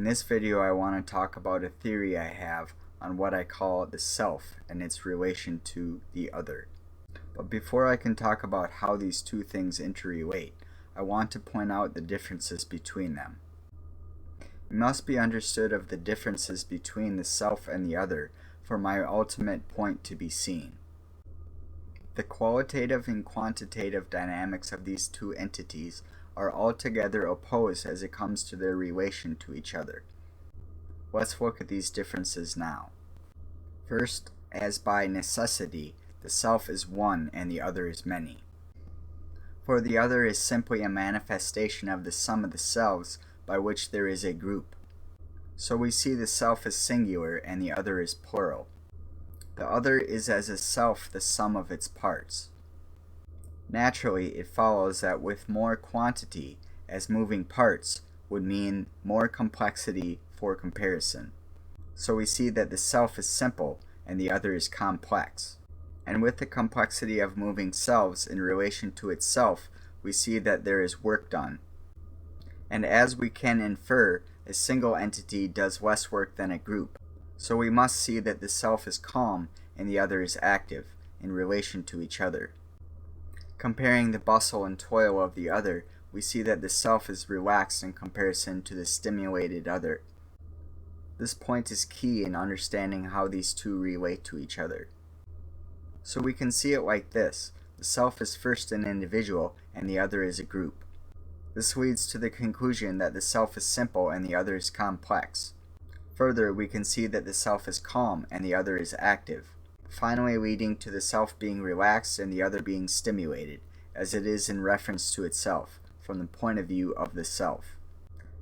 this video I want to talk about a theory I have on what I call the self and its relation to the other. But before I can talk about how these two things interrelate, I want to point out the differences between them. It must be understood of the differences between the self and the other for my ultimate point to be seen. The qualitative and quantitative dynamics of these two entities are altogether opposed as it comes to their relation to each other. Let's look at these differences now. First, as by necessity, the self is one and the other is many. For the other is simply a manifestation of the sum of the selves by which there is a group. So we see the self as singular and the other is plural. The other is as a self the sum of its parts. Naturally, it follows that with more quantity, as moving parts, would mean more complexity for comparison. So we see that the self is simple and the other is complex. And with the complexity of moving selves in relation to itself, we see that there is work done. And as we can infer, a single entity does less work than a group. So we must see that the self is calm and the other is active in relation to each other. Comparing the bustle and toil of the other, we see that the self is relaxed in comparison to the stimulated other. This point is key in understanding how these two relate to each other. So we can see it like this: the self is first an individual and the other is a group. This leads to the conclusion that the self is simple and the other is complex. Further, we can see that the self is calm and the other is active, finally leading to the self being relaxed and the other being stimulated, as it is in reference to itself, from the point of view of the self.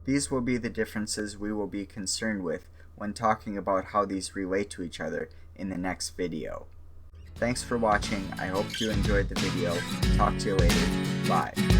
These will be the differences we will be concerned with when talking about how these relate to each other in the next video. Thanks for watching. I hope you enjoyed the video. Talk to you later. Bye.